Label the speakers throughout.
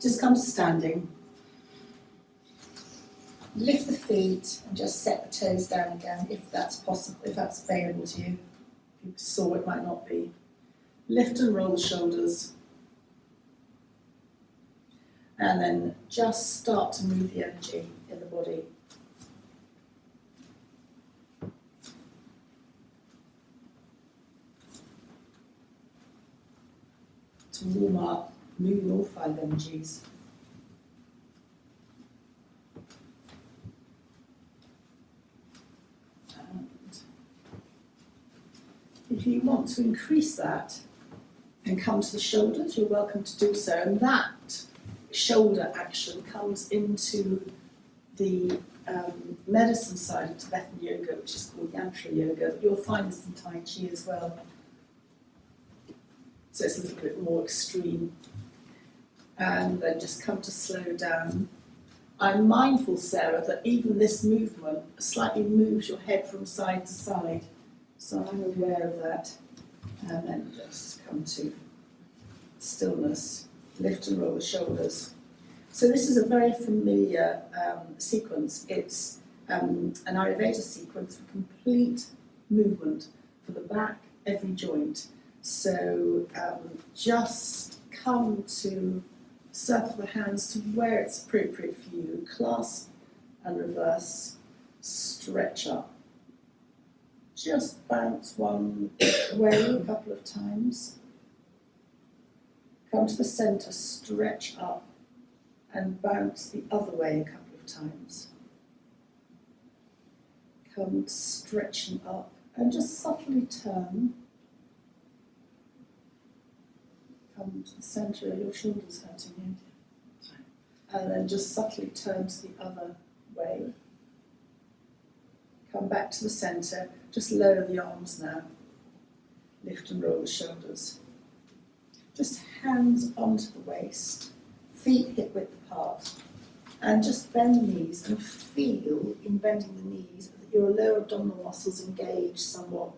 Speaker 1: Just come to standing. Lift the feet and just set the toes down again, if that's possible, if that's available to you. If you saw, it might not be. Lift and roll the shoulders. And then just start to move the energy in the body. To warm up, moving all 5 energies. And if you want to increase that and come to the shoulders, you're welcome to do so. And that shoulder action comes into the medicine side of Tibetan yoga, which is called Yantra yoga. You'll find this in Tai Chi as well. So it's a little bit more extreme. And then just come to slow down. I'm mindful, Sarah, that even this movement slightly moves your head from side to side. So I'm aware of that. And then just come to stillness. Lift and roll the shoulders. So this is a very familiar sequence. It's an Ayurveda sequence for complete movement for the back, every joint. So just come to circle the hands to where it's appropriate for you. Clasp and reverse, stretch up. Just bounce one way a couple of times. Come to the centre, stretch up and bounce the other way a couple of times. Come to stretching up and just subtly turn. Come to the centre. Your shoulders hurting you. And then just subtly turn to the other way. Come back to the centre. Just lower the arms now. Lift and roll the shoulders. Just hands onto the waist, feet hip width apart, and just bend the knees and feel in bending the knees that your lower abdominal muscles engage somewhat,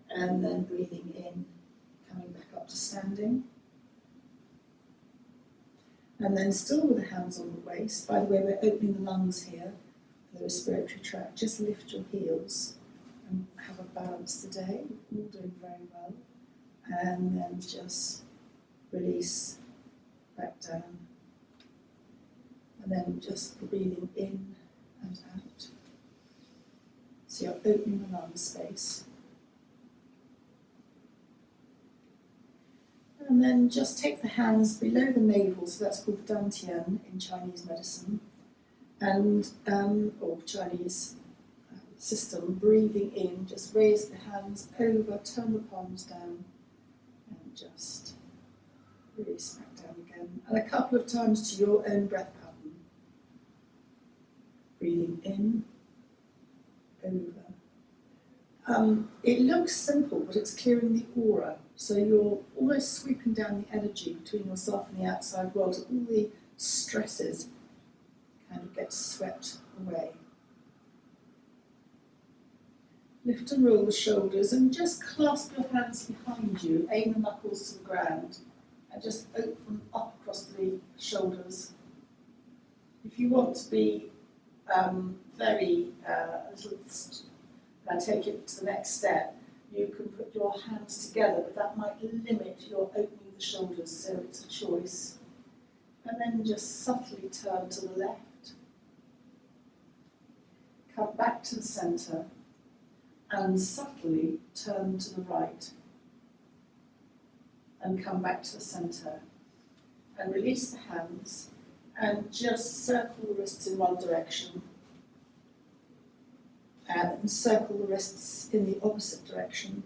Speaker 1: and then breathing in, coming back up to standing. And then still with the hands on the waist, by the way we're opening the lungs here, the respiratory tract, just lift your heels and have a balanced day, all doing very well. And then just release back down. And then just breathing in and out. So you're opening the lung space. And then just take the hands below the navel, so that's called the dantian in Chinese medicine, and or Chinese system. Breathing in, just raise the hands over, turn the palms down, and just release back down again. And a couple of times to your own breath pattern. Breathing in, over. It looks simple, but it's clearing the aura. So you're almost sweeping down the energy between yourself and the outside world. So all the stresses kind of get swept away. Lift and roll the shoulders and just clasp your hands behind you. Aim the knuckles to the ground and just open up across the shoulders. If you want to be take it to the next step, you can put your hands together, but that might limit your opening of the shoulders, so it's a choice. And then just subtly turn to the left. Come back to the centre and subtly turn to the right. And come back to the centre. And release the hands and just circle the wrists in one direction. And circle the wrists in the opposite direction.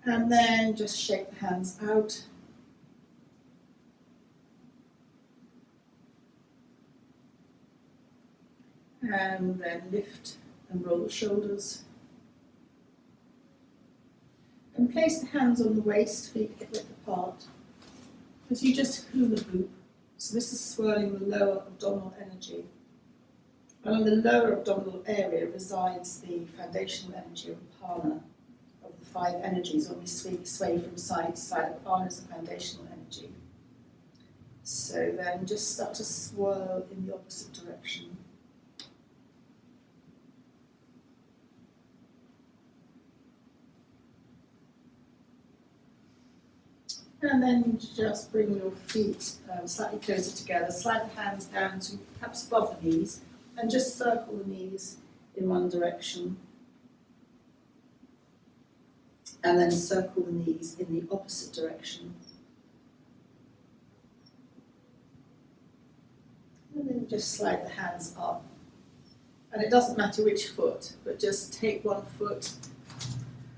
Speaker 1: And then just shake the hands out. And then lift and roll the shoulders. And place the hands on the waist, feet hip width apart. As you just hula hoop. So this is swirling the lower abdominal energy. And in the lower abdominal area resides the foundational energy of prana, of the 5 energies when we sway from side to side. The palm is a foundational energy. So then just start to swirl in the opposite direction. And then just bring your feet slightly closer together, slide the hands down to perhaps above the knees, and just circle the knees in one direction. And then circle the knees in the opposite direction. And then just slide the hands up. And it doesn't matter which foot, but just take one foot,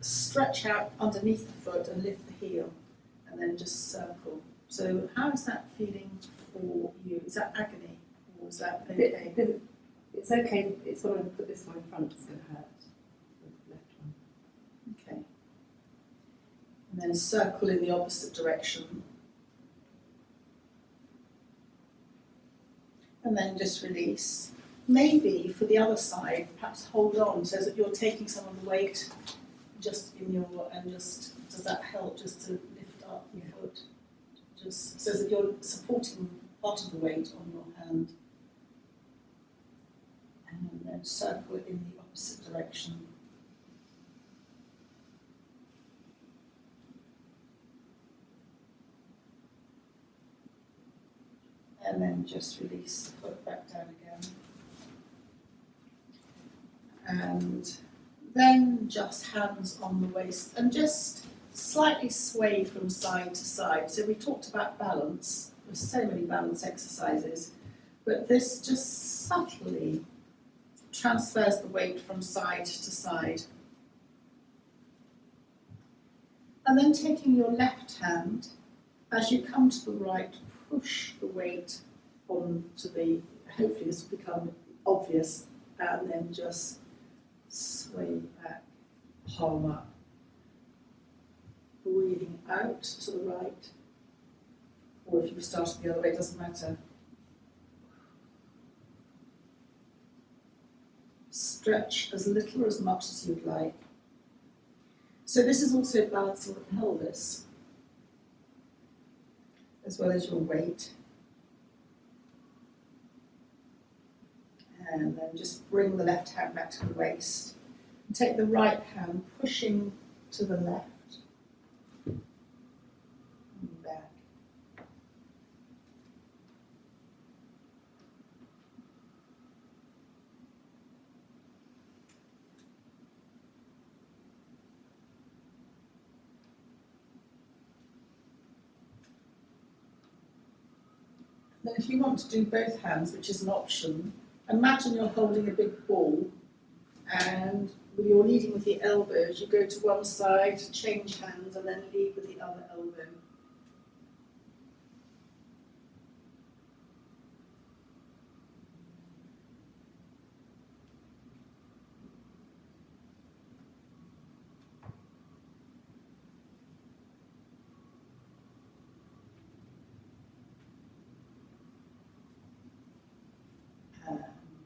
Speaker 1: stretch out underneath the foot and lift the heel. And then just circle. So how is that feeling for you? Is that agony or is that okay?
Speaker 2: It's okay. It's when I put this one in front, it's going to hurt. The left one.
Speaker 1: Okay. And then circle in the opposite direction. And then just release. Maybe for the other side, perhaps hold on so that you're taking some of the weight just in your, and just, does that help just to lift up your foot? Just so that you're supporting part of the weight on your hand. And then circle it in the opposite direction. And then just release the foot back down again. And then just hands on the waist and just slightly sway from side to side. So we talked about balance. There's so many balance exercises, but this just subtly transfers the weight from side to side. And then taking your left hand, as you come to the right, push the weight onto the, hopefully this will become obvious, and then just sway back, palm up. Breathing out to the right, or if you started the other way, it doesn't matter. Stretch as little or as much as you'd like. So this is also balancing the pelvis, as well as your weight. And then just bring the left hand back to the waist. And take the right hand, pushing to the left. And back. Then if you want to do both hands, which is an option, imagine you're holding a big ball and you're leading with the elbows. You go to one side, change hands, and then lead with the other elbow.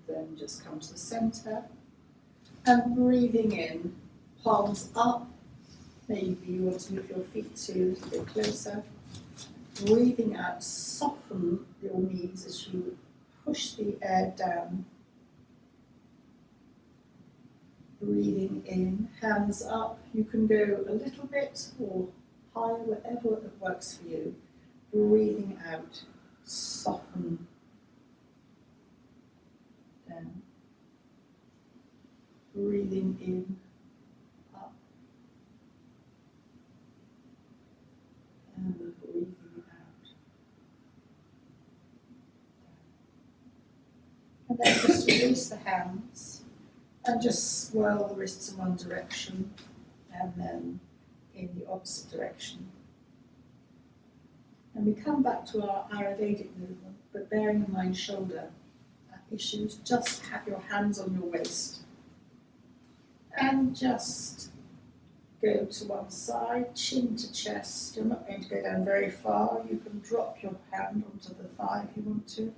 Speaker 1: Then just come to the centre and breathing in, palms up. Maybe you want to move your feet to a little bit closer. Breathing out, soften your knees as you push the air down. Breathing in, hands up. You can go a little bit or higher, whatever works for you. Breathing out, soften down. Breathing in, up, and breathing out, down. And then just release the hands and just swirl the wrists in one direction and then in the opposite direction. And we come back to our Ayurvedic movement, but bearing in mind shoulder issues, just have your hands on your waist. And just go to one side, chin to chest. You're not going to go down very far. You can drop your hand onto the thigh if you want to.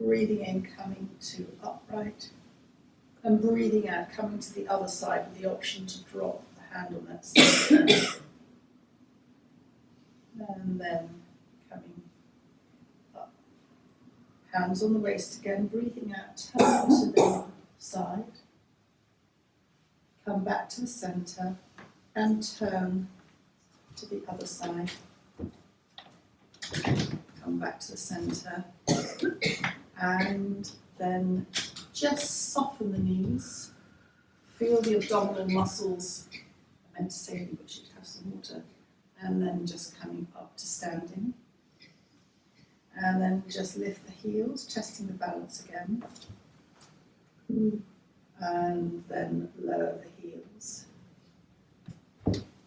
Speaker 1: Breathing in, coming to upright. And breathing out, coming to the other side with the option to drop the hand on that side. And then coming up. Hands on the waist again, breathing out, turn to the side. Come back to the centre and turn to the other side. Come back to the centre and then just soften the knees. Feel the abdominal muscles. I meant to say you should have some water. And then just coming up to standing. And then just lift the heels, testing the balance again. And then lower the heels.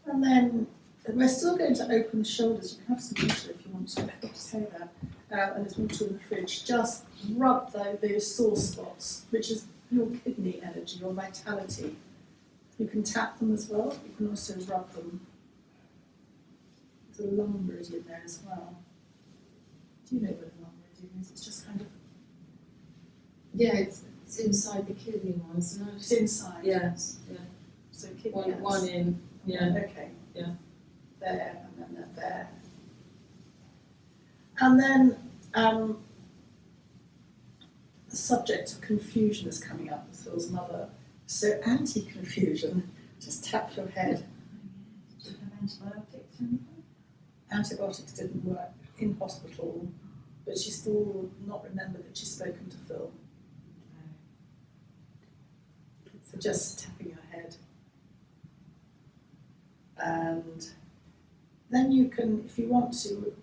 Speaker 1: And then we're still going to open the shoulders. You can have some water if you want to. I forgot to say that. And there's water in the fridge. Just rub those sore spots, which is your kidney energy, your vitality. You can tap them as well. You can also rub them. There's a lung meridian there as well. Do you know what a lung meridian is? It's just kind of...
Speaker 3: Yeah, it's inside the kidney one, isn't it?
Speaker 1: It's inside.
Speaker 3: Yes, yeah.
Speaker 1: So kidney
Speaker 3: One in, yeah.
Speaker 1: Okay.
Speaker 3: Yeah.
Speaker 1: There, and then there. And then the subject of confusion is coming up with Phil's mother. So anti-confusion, just tap your head.
Speaker 4: Do you have antibiotics or anything?
Speaker 1: Antibiotics didn't work in hospital, but she still not remembered that she's spoken to Phil. So just tapping your head. And then you can, if you want to,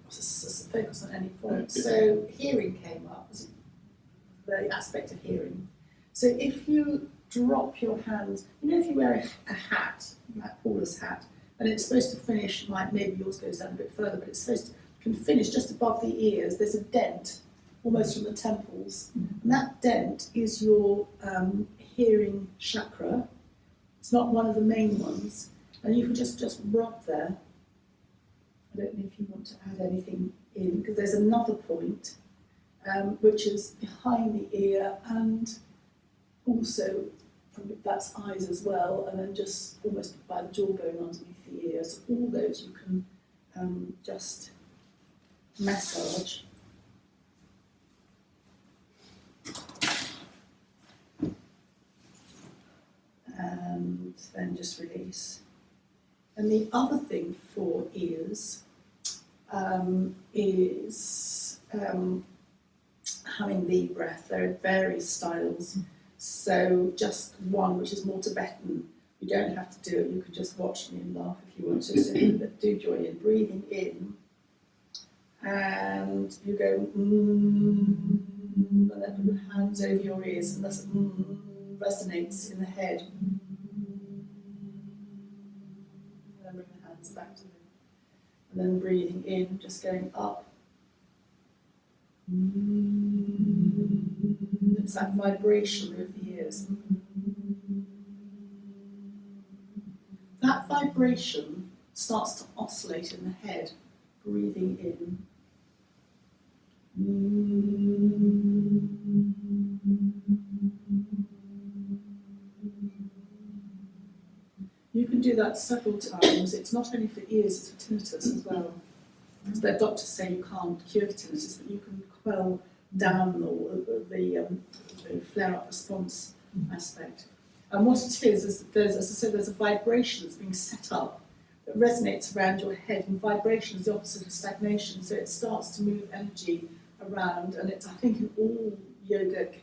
Speaker 1: focus on any point. So hearing came up, the aspect of hearing. So if you drop your hands, you know if you wear a hat, like Paula's hat, and it's supposed to finish, like maybe yours goes down a bit further, but it's supposed to can finish just above the ears, there's a dent, almost from the temples. And that dent is your hearing chakra. It's not one of the main ones. And you can just rub there. I don't know if you want to add anything in, because there's another point, which is behind the ear and also that's eyes as well, and then just almost by the jawbone underneath the ear. So all those you can just massage. And then just release. And the other thing for ears is humming the breath. There are various styles. So just one, which is more Tibetan. You don't have to do it. You can just watch me and laugh if you want to. So do join in, breathing in. And you go, and then put your hands over your ears, and this resonates in the head. And then bring the hands back to them. And then breathing in, just going up. It's that vibration with the ears. That vibration starts to oscillate in the head, breathing in. You can do that several times. It's not only for ears, it's for tinnitus as well. Because their doctors say you can't cure tinnitus, but you can quell down the flare-up response aspect. And what it is there's, as I said, there's a vibration that's being set up that resonates around your head, and vibration is the opposite of stagnation, so it starts to move energy around, and it's, I think, in all yogic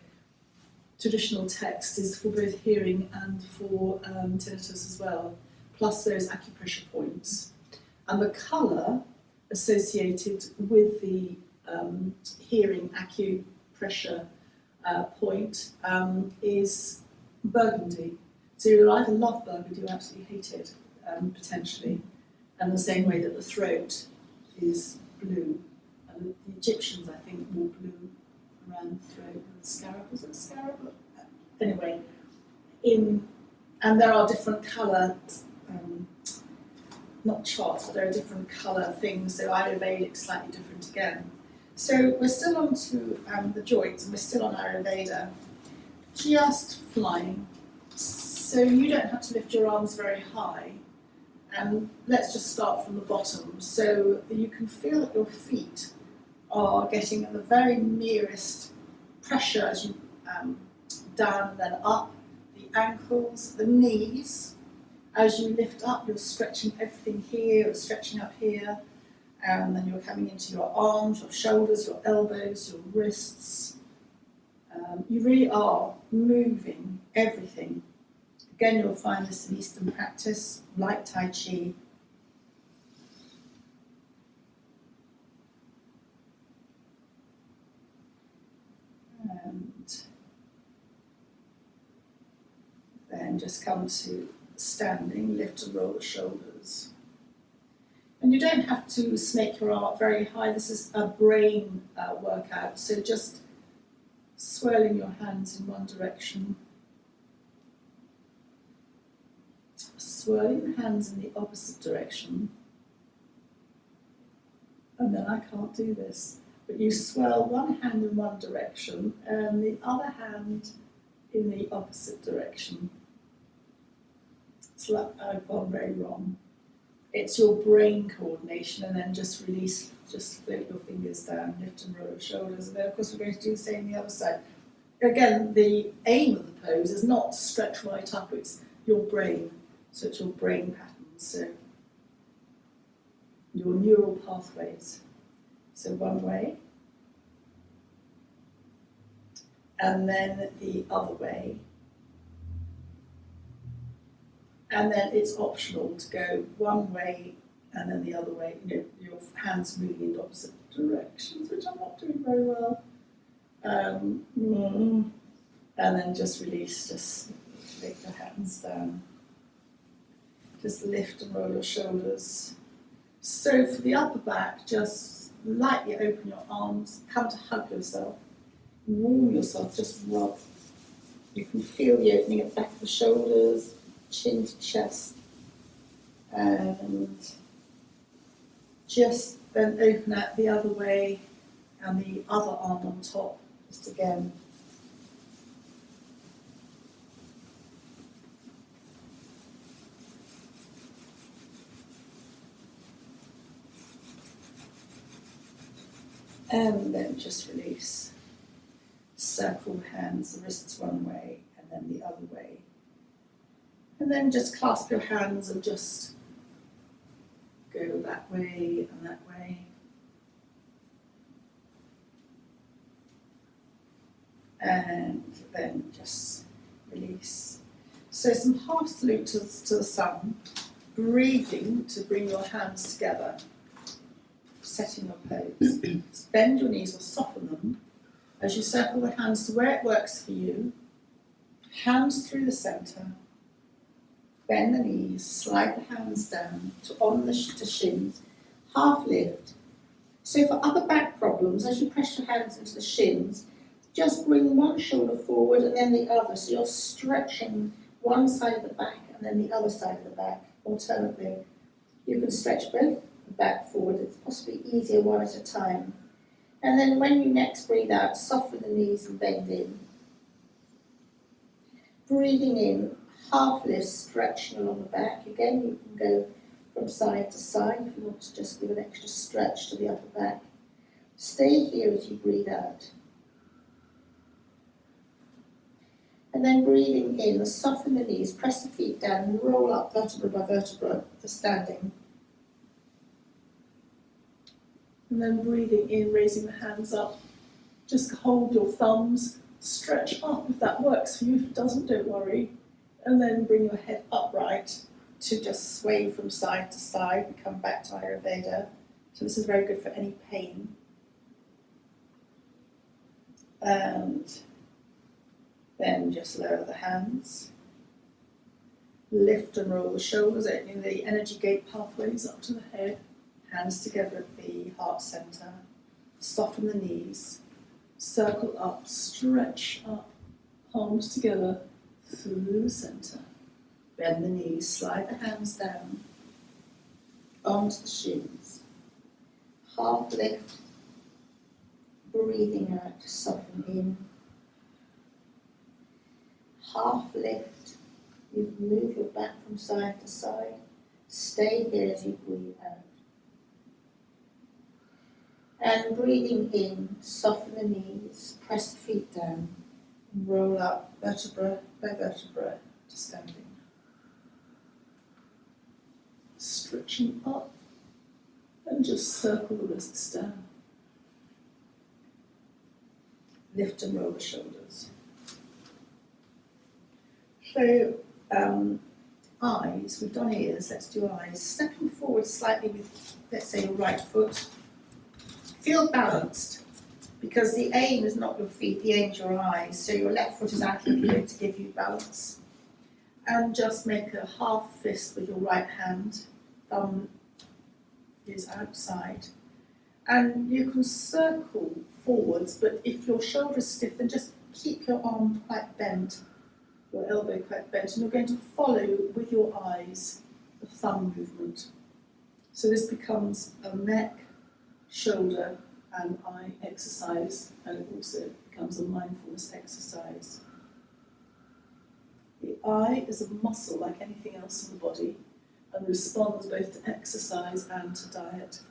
Speaker 1: traditional texts is for both hearing and for tinnitus as well, plus those acupressure points. And the colour associated with the hearing acupressure point is burgundy. So you'll either love burgundy or absolutely hate it, potentially. And the same way that the throat is blue. And the Egyptians, I think, wore blue around the throat. The scarab, was it a scarab? Anyway, and there are different colour, not charts, but there are different colour things. So Ayurvedic slightly different again. So we're still on to the joints, and we're still on Ayurveda. Just flying, So you don't have to lift your arms very high. And let's just start from the bottom. So you can feel that your feet are getting the very merest pressure as you down and then up. The ankles, the knees. As you lift up, you're stretching everything here, you're stretching up here. And then you're coming into your arms, your shoulders, your elbows, your wrists. You really are moving everything. Again, you'll find this in Eastern practice, like Tai Chi. And then just come to standing, lift and roll the shoulders. And you don't have to snake your arm up very high. This is a brain workout, so just swirling your hands in one direction. Swirling the hands in the opposite direction. And then I can't do this. But you swirl one hand in one direction and the other hand in the opposite direction. It's like I've gone very wrong. It's your brain coordination, and then just release, just float your fingers down, lift and roll your shoulders. And then of course we're going to do the same on the other side. Again, the aim of the pose is not to stretch right up, it's your brain. So it's your brain patterns, so your neural pathways. So one way, and then the other way. And then it's optional to go one way and then the other way. You know, your hands moving in opposite directions, which I'm not doing very well. And then just release, just take your hands down. Just lift and roll your shoulders. So for the upper back, just lightly open your arms, come to hug yourself, warm yourself, just rub. You can feel the opening at the back of the shoulders, chin to chest, and just then open out the other way and the other arm on top, just again. And then just release. Circle hands, the wrists one way and then the other way. And then just clasp your hands and just go that way and that way. And then just release. So some half salute to the sun, breathing to bring your hands together, setting your pose. Bend your knees or soften them as you circle the hands to where it works for you. Hands through the centre. Bend the knees, slide the hands down to on the shins, half lift. So for upper back problems, as you press your hands into the shins, just bring one shoulder forward and then the other. So you're stretching one side of the back and then the other side of the back, alternately. You can stretch both the back forward, it's possibly easier one at a time. And then when you next breathe out, soften the knees and bend in. Breathing in, half lift, stretching along the back. Again, you can go from side to side if you want to just give an extra stretch to the upper back. Stay here as you breathe out. And then breathing in, soften the knees, press the feet down and roll up vertebra by vertebra for standing. And then breathing in, raising the hands up. Just hold your thumbs, stretch up if that works for you. If it doesn't, don't worry. And then bring your head upright to just sway from side to side. We come back to Ayurveda. So this is very good for any pain. And then just lower the hands. Lift and roll the shoulders, opening the energy gate pathways up to the head. Hands together at the heart center. Soften the knees. Circle up, stretch up, palms together through the center. Bend the knees, slide the hands down onto the shins. Half lift, breathing out, soften in. Half lift, You move your back from side to side. Stay here as you breathe out. And breathing in, soften the knees, press the feet down, and roll up vertebra by vertebra to standing. Stretching up and just circle the wrists down. Lift and roll the shoulders. So, eyes, we've done ears, let's do eyes. Stepping forward slightly with, let's say, your right foot. Feel balanced, because the aim is not your feet, the aim is your eyes. So your left foot is actually going to give you balance. And just make a half fist with your right hand. Thumb is outside. And you can circle forwards, but if your shoulder is stiff, then just keep your arm quite bent, your elbow quite bent, and you're going to follow with your eyes the thumb movement. So this becomes a neck, shoulder and eye exercise, and it also becomes a mindfulness exercise. The eye is a muscle like anything else in the body and responds both to exercise and to diet.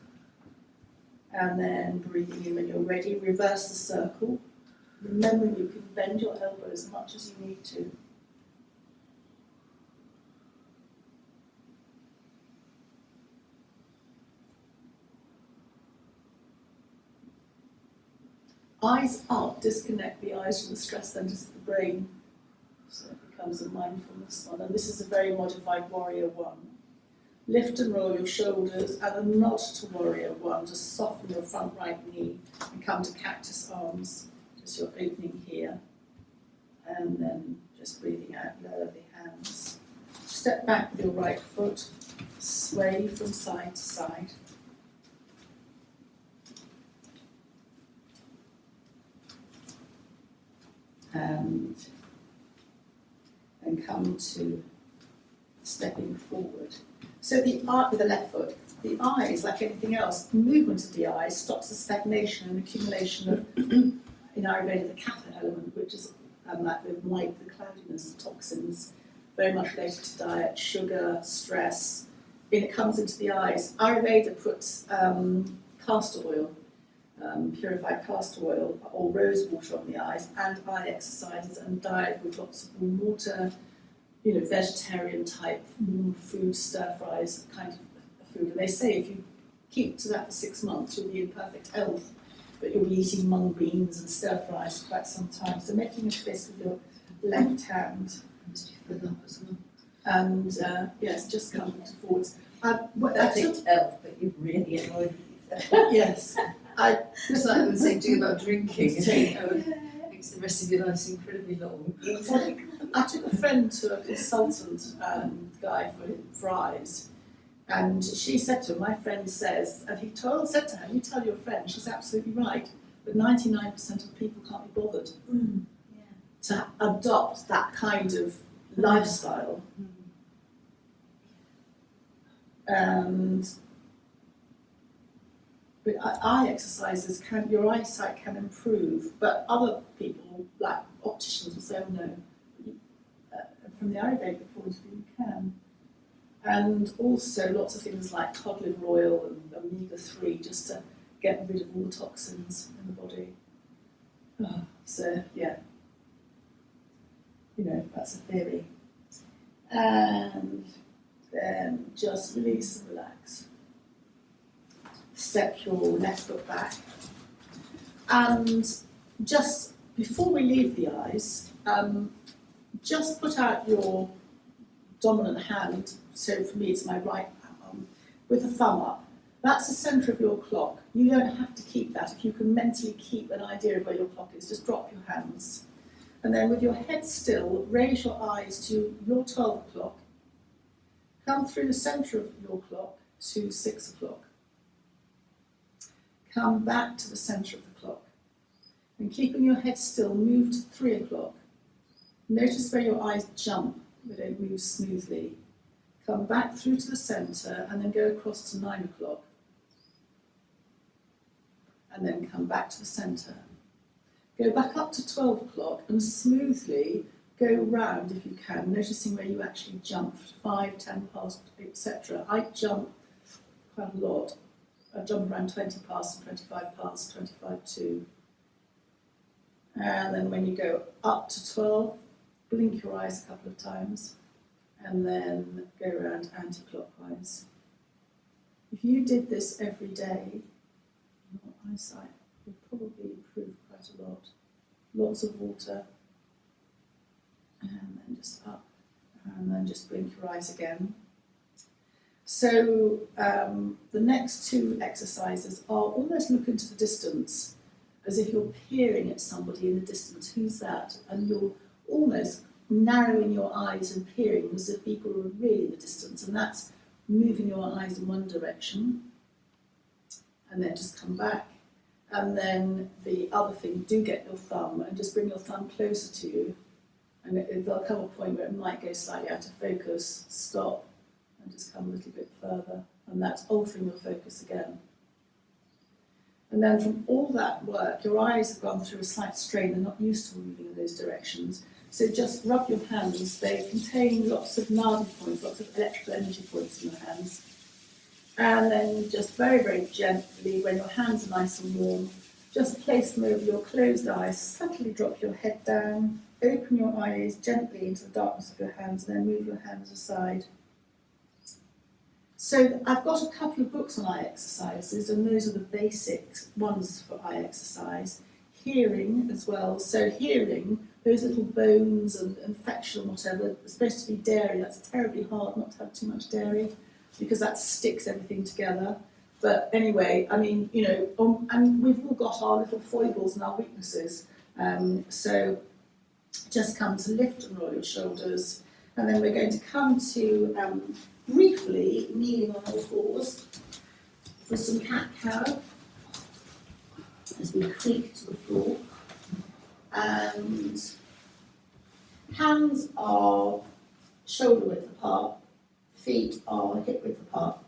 Speaker 1: And then breathing in when you're ready, reverse the circle. Remember, you can bend your elbow as much as you need to. Eyes up, disconnect the eyes from the stress centers of the brain. So it becomes a mindfulness one. And this is a very modified warrior one. Lift and roll your shoulders and a nod to warrior one. Just soften your front right knee and come to cactus arms. Just your opening here. And then just breathing out, lower the hands. Step back with your right foot. Sway from side to side. And come to stepping forward. So the eye with the left foot, the eyes, like anything else, the movement of the eyes stops the stagnation and accumulation of, in Ayurveda, the kapha element, which is like the white, the cloudiness, toxins, very much related to diet, sugar, stress. When it comes into the eyes, Ayurveda puts castor oil, purified castor oil or rose water on the eyes, and eye exercises and diet with lots of warm water, vegetarian type warm food, stir fries kind of food. And they say if you keep to that for 6 months, you'll be in perfect health, but you'll be eating mung beans and stir fries for quite some time. So making a fist with your left hand.
Speaker 3: Must be filled up as well.
Speaker 1: And yes, just come forwards.
Speaker 4: Perfect health, but you've really annoyed me.
Speaker 1: Yes.
Speaker 3: It's like the same thing about drinking. It makes the rest of your life incredibly long.
Speaker 1: I took a friend to a consultant guy for fries, and she said to him, my friend says, and he said to her, you tell your friend, she's absolutely right, but 99% of people can't be bothered to adopt that kind of lifestyle. And but eye exercises your eyesight can improve, but other people, like opticians, will say, oh no, from the Ayurvedic point of view, you can. And also lots of things like cod liver oil and omega-3, just to get rid of all the toxins in the body. So, yeah, that's a theory. And then just release and relax. Step your left foot back. And just before we leave the eyes, just put out your dominant hand, so for me it's my right arm, with the thumb up. That's the centre of your clock. You don't have to keep that. If you can mentally keep an idea of where your clock is, just drop your hands. And then with your head still, raise your eyes to your 12 o'clock. Come through the centre of your clock to 6 o'clock. Come back to the centre of the clock. And keeping your head still, move to 3 o'clock. Notice where your eyes jump, they don't move smoothly. Come back through to the centre and then go across to 9 o'clock. And then come back to the centre. Go back up to 12 o'clock and smoothly go round if you can, noticing where you actually jumped, 5, 10 past, etc. I jump quite a lot. I jump around 20 past and 25 past, 25 to. And then when you go up to 12, blink your eyes a couple of times and then go around anti-clockwise. If you did this every day, your eyesight would probably improve quite a lot. Lots of water, and then just up, and then just blink your eyes again. So the next two exercises are almost look into the distance, as if you're peering at somebody in the distance. Who's that? And you're almost narrowing your eyes and peering as if people are really in the distance, and that's moving your eyes in one direction, and then just come back. And then the other thing, do get your thumb and just bring your thumb closer to you, and there'll come a point where it might go slightly out of focus, stop, and just come a little bit further, and that's altering your focus again. And then from all that work, your eyes have gone through a slight strain, they're not used to moving in those directions. So just rub your hands, they contain lots of nadi points, lots of electrical energy points in your hands. And then just very, very gently, when your hands are nice and warm, just place them over your closed eyes, subtly drop your head down, open your eyes gently into the darkness of your hands, and then move your hands aside. So I've got a couple of books on eye exercises, and those are the basic ones for eye exercise. Hearing as well, so hearing, those little bones and infection and whatever, are supposed to be dairy. That's terribly hard not to have too much dairy, because that sticks everything together. But anyway, I mean, you know, and we've all got our little foibles and our weaknesses. So just come to lift and roll your shoulders. And then we're going to come to briefly kneeling on all fours for some cat-cow as we creak to the floor. And hands are shoulder width apart, feet are hip width apart.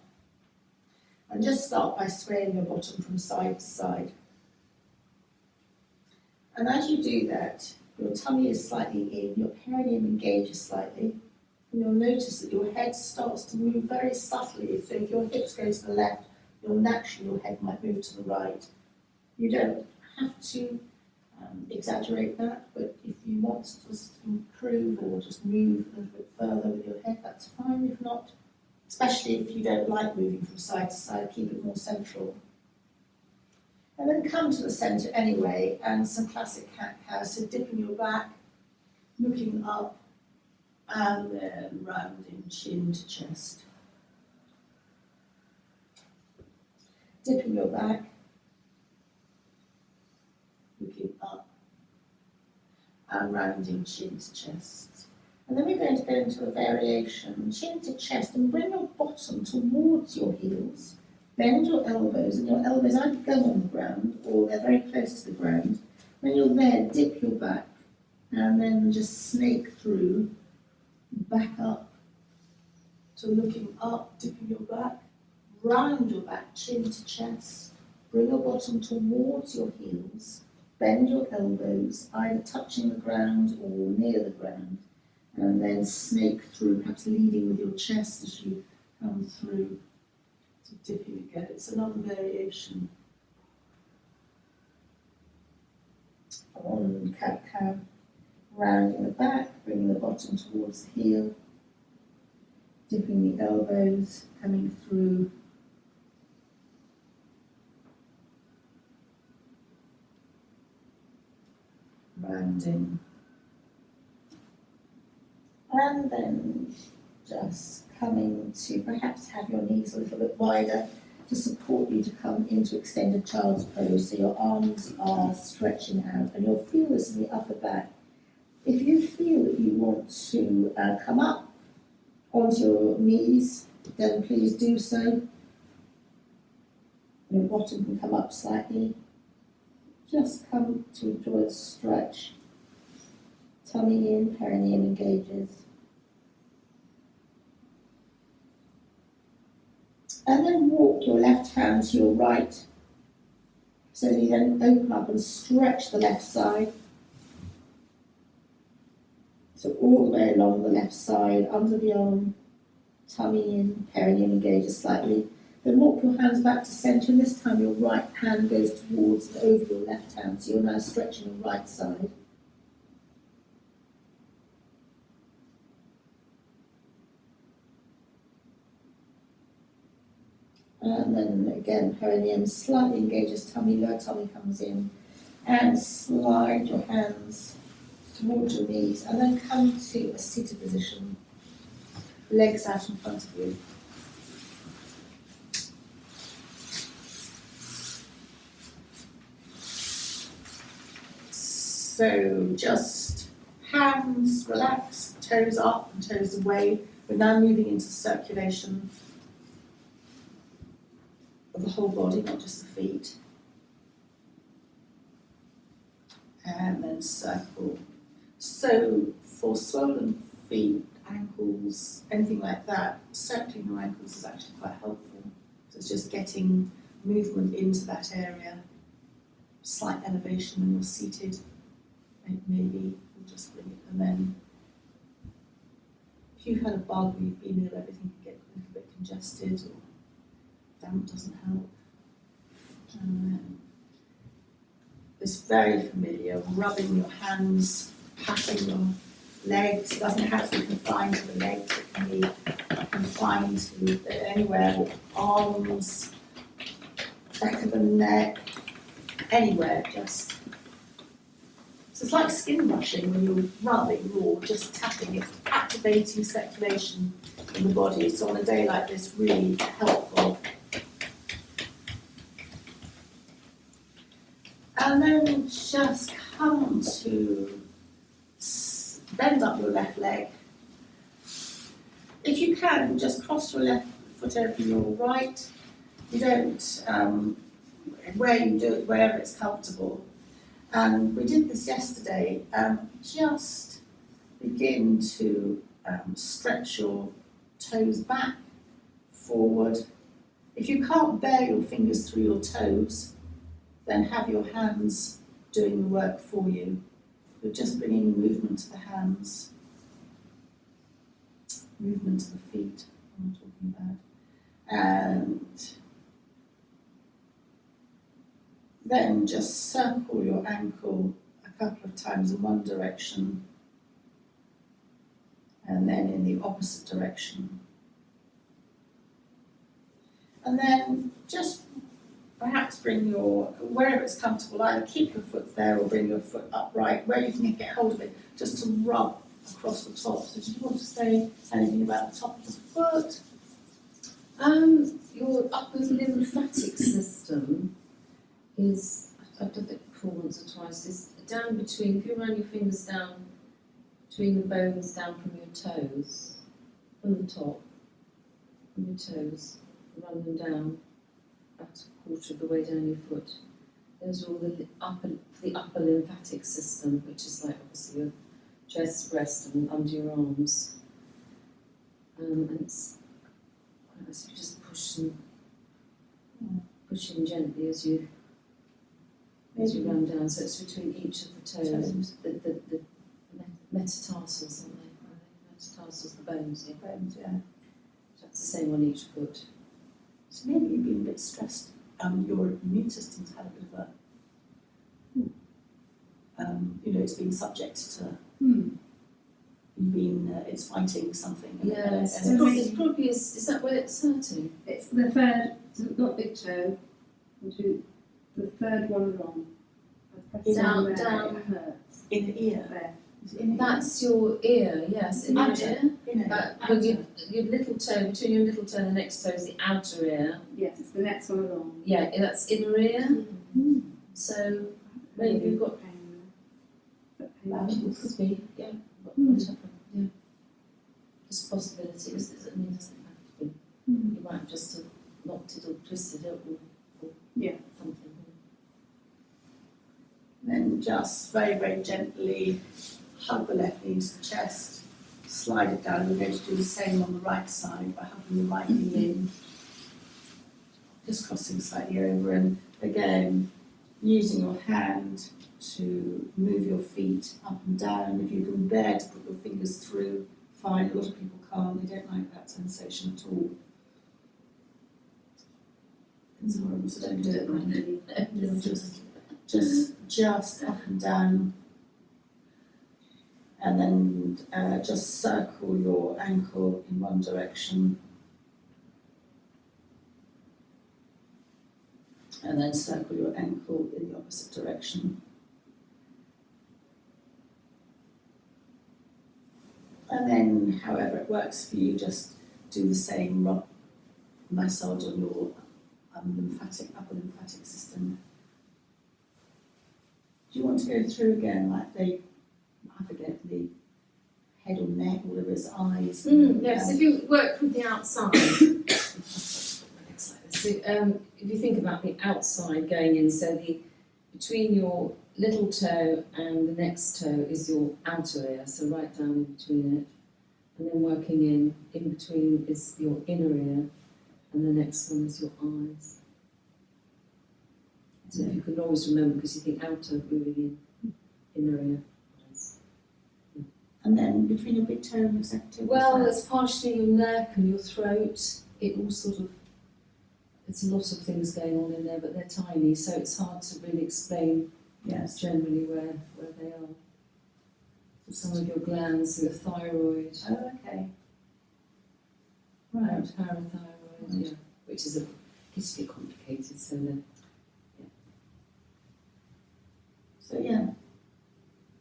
Speaker 1: And just start by swaying your bottom from side to side. And as you do that, your tummy is slightly in, your perineum engages slightly, and you'll notice that your head starts to move very subtly. So if your hips go to the left, naturally your head might move to the right. You don't have to exaggerate that, but if you want to just improve or just move a little bit further with your head, that's fine. If not, especially if you don't like moving from side to side, keep it more central. And then come to the centre anyway, and some classic cat-cow, so dipping your back, looking up, and then rounding chin to chest. Dipping your back, looking up, and rounding chin to chest. And then we're going to go into a variation, chin to chest, and bring your bottom towards your heels. Bend your elbows, and your elbows either go on the ground or they're very close to the ground. When you're there, dip your back, and then just snake through, back up to looking up, dipping your back, round your back, chin to chest. Bring your bottom towards your heels. Bend your elbows, either touching the ground or near the ground. And then snake through, perhaps leading with your chest as you come through to dipping again. It's another variation on cat-cow. Rounding the back, bringing the bottom towards the heel, dipping the elbows, coming through. Rounding. And then just coming to perhaps have your knees a little bit wider to support you to come into extended child's pose. So your arms are stretching out and you'll feel this in the upper back. If you feel that you want to come up onto your knees, then please do so. Your bottom can come up slightly. Just come to enjoy the stretch. Tummy in, perineum engages. And then walk your left hand to your right. So you then open up and stretch the left side. So all the way along the left side, under the arm, tummy in, perineum engages slightly. Then walk your hands back to centre, and this time your right hand goes towards and over your left hand, so you're now stretching your right side. And then again, perineum slightly engages tummy, lower tummy comes in, and slide your hands towards your knees, and then come to a seated position, legs out in front of you. So just hands relaxed, toes up and toes away. We're now moving into circulation of the whole body, not just the feet. And then circle. So for swollen feet, ankles, anything like that, circling your ankles is actually quite helpful. So it's just getting movement into that area. Slight elevation when you're seated. Maybe we'll just bring it, and then if you've had a bug or you've been ill, everything can get a little bit congested, or damp doesn't help. And then it's very familiar, rubbing your hands, patting your legs. It doesn't have to be confined to the legs, it can be confined to anywhere, arms, back of the neck, anywhere, just. So it's like skin brushing when you're rubbing or just tapping, it's activating circulation in the body. So on a day like this, really helpful. And then just come to bend up your left leg. If you can, just cross your left foot over your right. You don't, where you do it, wherever it's comfortable. And we did this yesterday. Just begin to stretch your toes back, forward. If you can't bear your fingers through your toes, then have your hands doing the work for you. You're just bringing movement to the hands, movement to the feet, I'm talking about. And then just circle your ankle a couple of times in one direction and then in the opposite direction. And then just perhaps bring your, wherever it's comfortable, either keep your foot there or bring your foot upright, where you can get hold of it, just to rub across the top. So do you want to say anything about the top of the foot?
Speaker 3: Your upper lymphatic system is, I've done it before once or twice, is down between, if you run your fingers down between the bones down from your toes, from the top, from your toes, run them down about a quarter of the way down your foot. Those are all the upper lymphatic system, which is like obviously your chest, breast and under your arms. And it's quite nice if you just push in gently as you run down, so it's between each of the toes, the metatarsals, aren't they? Metatarsals, the bones, yeah.
Speaker 1: Bones, yeah.
Speaker 3: So that's the same on each foot.
Speaker 1: So maybe you've been a bit stressed. Your immune system's had a bit of a, it's been subject to, you've been, it's fighting something.
Speaker 3: Yeah, it's probably, is that where it's hurting?
Speaker 2: It's the third, not big toe, the third one wrong. I press
Speaker 3: Down,
Speaker 2: there,
Speaker 3: down.
Speaker 2: it hurts.
Speaker 1: in the ear.
Speaker 2: There.
Speaker 1: Is it in the
Speaker 3: That's your ear, yes, in your
Speaker 1: Outer.
Speaker 3: ear.
Speaker 1: ear?
Speaker 3: Well, your little toe, between your little toe and the next toe is the outer ear.
Speaker 2: Yes, it's the next one along.
Speaker 3: Yeah, that's inner ear. So maybe you've got,
Speaker 1: Wow.
Speaker 3: could be, yeah, whatever, yeah. Just possibilities, it doesn't have to be. You might have just have knocked it or twisted it or
Speaker 2: Yeah.
Speaker 3: something.
Speaker 1: Then just very, very gently hug the left knee to the chest, slide it down. We're going to do the same on the right side by hugging the right knee in, just crossing slightly over, and again, using your hand to move your feet up and down. If you can bear to put your fingers through, fine. A lot of people can't. They don't like that sensation at all. It's horrible, so don't do it.
Speaker 3: Really.
Speaker 1: You're just up and down. And then just circle your ankle in one direction. And then circle your ankle in the opposite direction. And then, however it works for you, just do the same massage on your upper lymphatic system. Do you want to go through again, like I forget, the head or neck, all of his eyes?
Speaker 3: Yes, if you work with the outside, so if you think about the outside going in, so between your little toe and the next toe is your outer ear, so right down in between it, and then working in between is your inner ear, and the next one is your eyes. So if you can always remember, because you think outer, moving in, inner ear, eyes.
Speaker 1: And then between your big toe and your second toe?
Speaker 3: Well, it's partially your neck and your throat. It all sort of, it's a lot of things going on in there, but they're tiny, so it's hard to really explain
Speaker 1: Yes.
Speaker 3: generally where they are. So some of your glands, your thyroid,
Speaker 1: Oh, okay. Right.
Speaker 3: parathyroid, yeah, which is gets a bit complicated. So then,
Speaker 1: So yeah.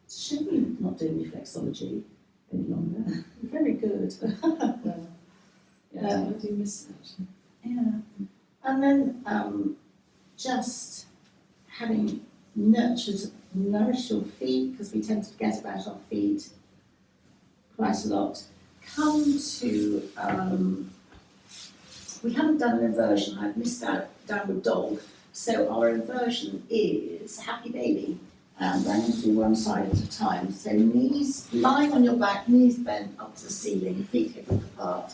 Speaker 1: It's a shame you're not doing reflexology any longer. Very good.
Speaker 3: well, yeah, I do miss it actually.
Speaker 1: Yeah. And then just having nourished your feet, because we tend to forget about our feet quite a lot. Come to, we haven't done an inversion, I've missed out downward dog. So our inversion is happy baby. And I'm going to do one side at a time. So knees, lying on your back, knees bent up to the ceiling, feet hip width apart.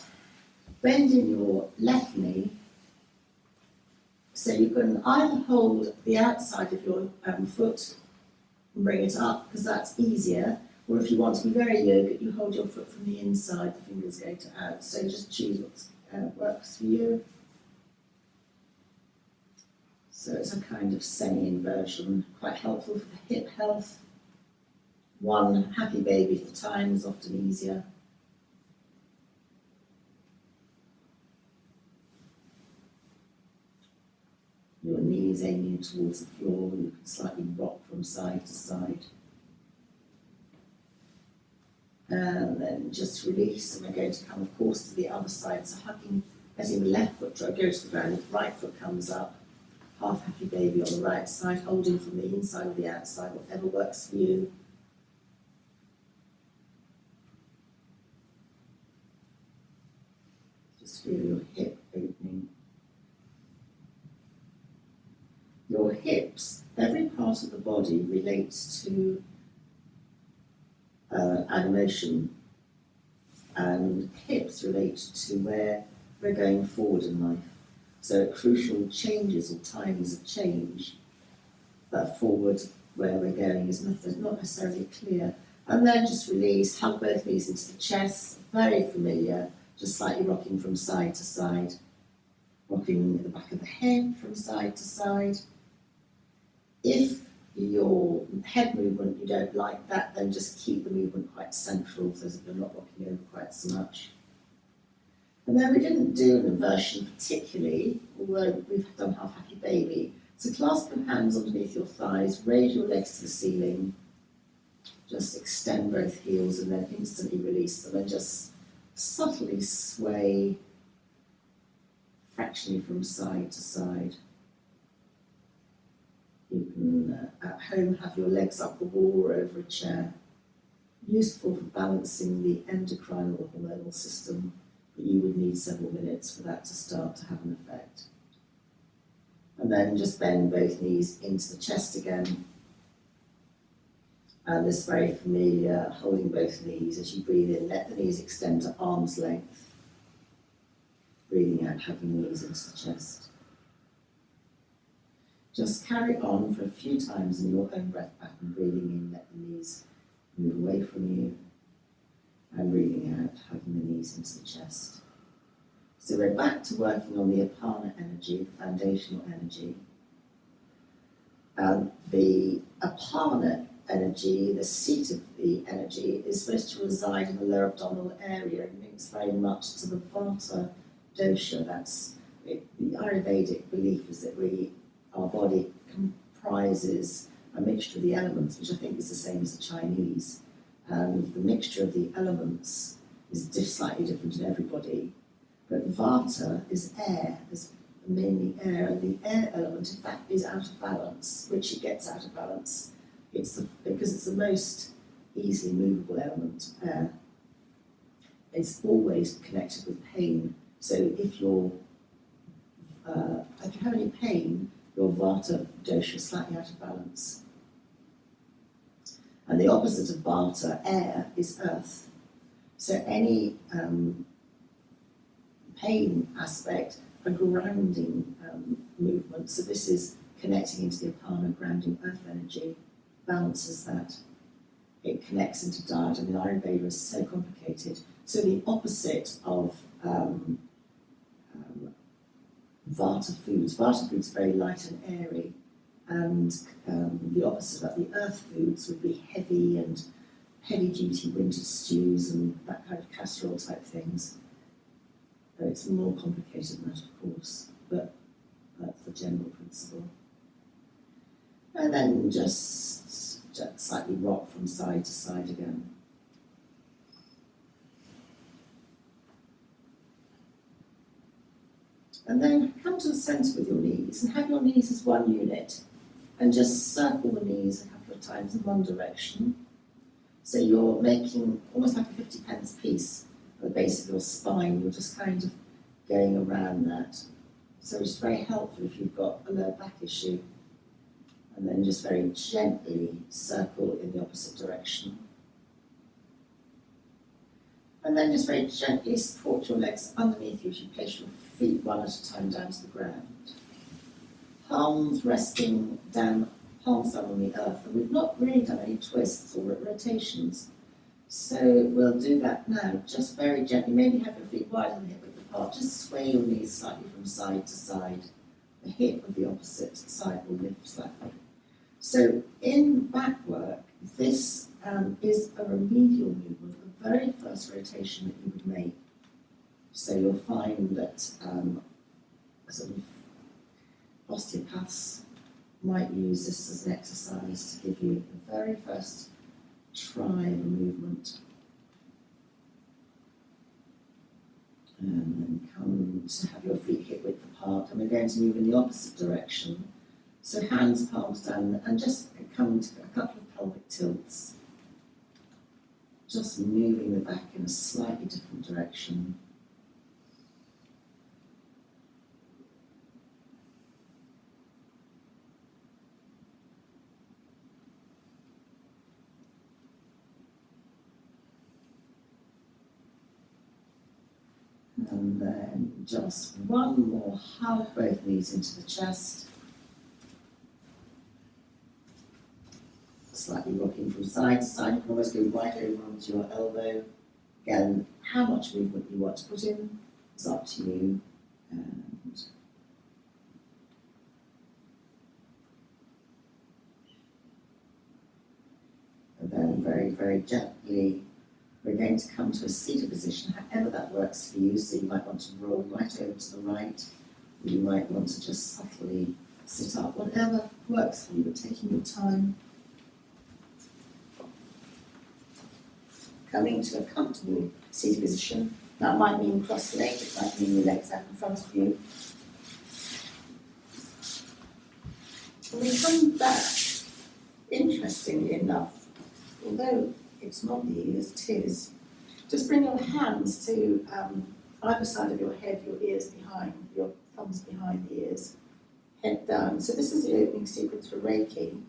Speaker 1: Bend in your left knee. So you can either hold the outside of your foot and bring it up, because that's easier. Or if you want to be very yogic, you hold your foot from the inside, the fingers go to out. So just choose what works for you. So it's a kind of semi-inversion, quite helpful for the hip health. One happy baby at a time is often easier. Your knees aiming towards the floor, you can slightly rock from side to side. And then just release, and we're going to come, of course, to the other side. So hugging, letting the left foot go to the ground, the right foot comes up. Half happy baby on the right side, holding from the inside or the outside, whatever works for you. Just feel your hip opening. Your hips, every part of the body relates to an emotion, and hips relate to where we're going forward in life. So crucial changes or times of change, but forward where we're going is not necessarily clear. And then just release, hug both knees into the chest, very familiar, just slightly rocking from side to side, rocking the back of the head from side to side. If your head movement you don't like that, then just keep the movement quite central so that you're not rocking over quite so much. And then we didn't do an inversion particularly, although we've done half happy baby. So clasp your hands underneath your thighs, raise your legs to the ceiling, just extend both heels and then instantly release them, and just subtly sway fractionally from side to side. You can, at home, have your legs up the wall or over a chair. Useful for balancing the endocrine or hormonal system, but you would need several minutes for that to start to have an effect. And then just bend both knees into the chest again. And this very familiar, holding both knees as you breathe in, let the knees extend to arm's length. Breathing out, hugging the knees into the chest. Just carry on for a few times in your own breath pattern, breathing in, let the knees move away from you, and breathing out, hugging the knees into the chest. So we're back to working on the Apana energy, the foundational energy. The Apana energy, the seat of the energy, is supposed to reside in the lower abdominal area. It links very much to the Vata dosha. That's it. The Ayurvedic belief is that our body comprises a mixture of the elements, which I think is the same as the Chinese. And the mixture of the elements is slightly different in everybody. But Vata is air, is mainly air, and the air element, in fact, is out of balance, which it gets out of balance. Because it's the most easily movable element, air. It's always connected with pain. So if you have any pain, your Vata dosha is slightly out of balance. And the opposite of Vata, air, is earth. So any pain aspect, a grounding movement. So this is connecting into the Apana, grounding earth energy, balances that. It connects into diet. I mean, Ayurveda is so complicated. So the opposite of Vata foods are very light and airy, and the opposite of that, the earth foods, would be heavy duty winter stews and that kind of casserole type things. Though it's more complicated than that, of course, but that's the general principle. And then just slightly rock from side to side again. And then come to the centre with your knees and have your knees as one unit and just circle the knees a couple of times in one direction. So you're making almost like a 50 pence piece at the base of your spine. You're just kind of going around that. So it's very helpful if you've got a lower back issue. And then just very gently circle in the opposite direction. And then just very gently support your legs underneath you as you place your feet one at a time down to the ground. Palms resting down, palms down on the earth. And we've not really done any twists or rotations. So we'll do that now, just very gently. Maybe have your feet wider than hip width apart. Just sway your knees slightly from side to side. The hip of the opposite side will lift slightly. So in back work, this is a remedial movement, the very first rotation that you would make. So you'll find that sort of osteopaths might use this as an exercise to give you the very first try of a movement. And then come to have your feet hip width apart, and we're going to move in the opposite direction. So hands, palms down, and just come to a couple of pelvic tilts. Just moving the back in a slightly different direction. And then just one more, hug both knees into the chest. Slightly rocking from side to side. You can almost go right over onto your elbow. Again, how much movement you want to put in is up to you. And then very, very gently, we're going to come to a seated position, however that works for you. So you might want to roll right over to the right, or you might want to just subtly sit up, whatever works for you, but taking your time. Coming to a comfortable seated position. That might mean cross-legged, it might mean your legs out in front of you. When we come back, interestingly enough, although it's not the ears, it is, just bring your hands to either side of your head, your ears behind, your thumbs behind the ears, head down. So this is the opening sequence for Reiki.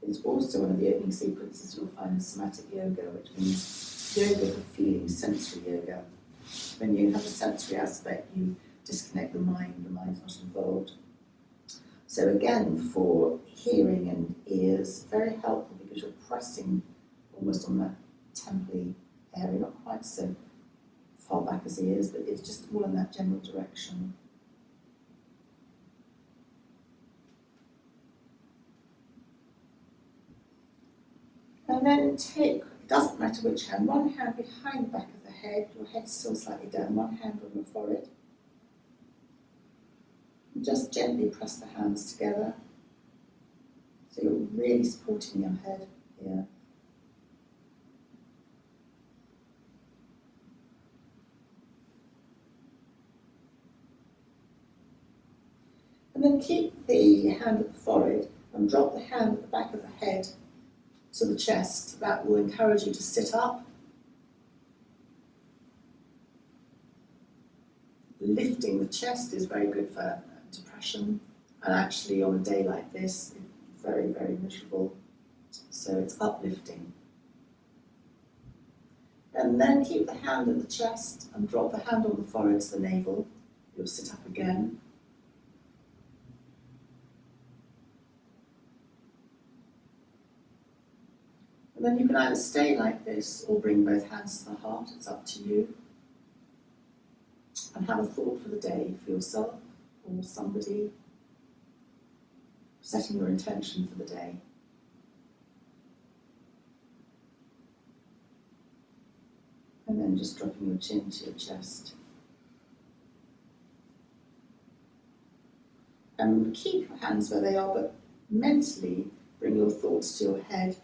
Speaker 1: It's also one of the opening sequences you'll find in somatic yoga, which means yoga for feeling, sensory yoga. When you have a sensory aspect, you disconnect the mind's not involved. So again, for hearing and ears, very helpful because you're pressing almost on the temple area, not quite so far back as the ears, but it's just all in that general direction. And then take, it doesn't matter which hand, one hand behind the back of the head, your head's still slightly down, one hand on your forehead. And just gently press the hands together. So you're really supporting your head here. And then keep the hand at the forehead and drop the hand at the back of the head to the chest. That will encourage you to sit up. Lifting the chest is very good for depression, and actually on a day like this, it's very, very miserable. So it's uplifting. And then keep the hand at the chest and drop the hand on the forehead to the navel. You'll sit up again. And then you can either stay like this or bring both hands to the heart, it's up to you. And have a thought for the day for yourself or somebody, setting your intention for the day. And then just dropping your chin to your chest. And keep your hands where they are, but mentally bring your thoughts to your head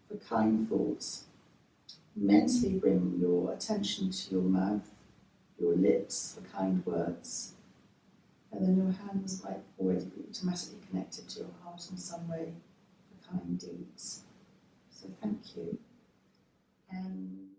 Speaker 1: for kind thoughts. Mentally bring your attention to your mouth, your lips for kind words. And then your hands might already be automatically connected to your heart in some way for kind deeds. So thank you. And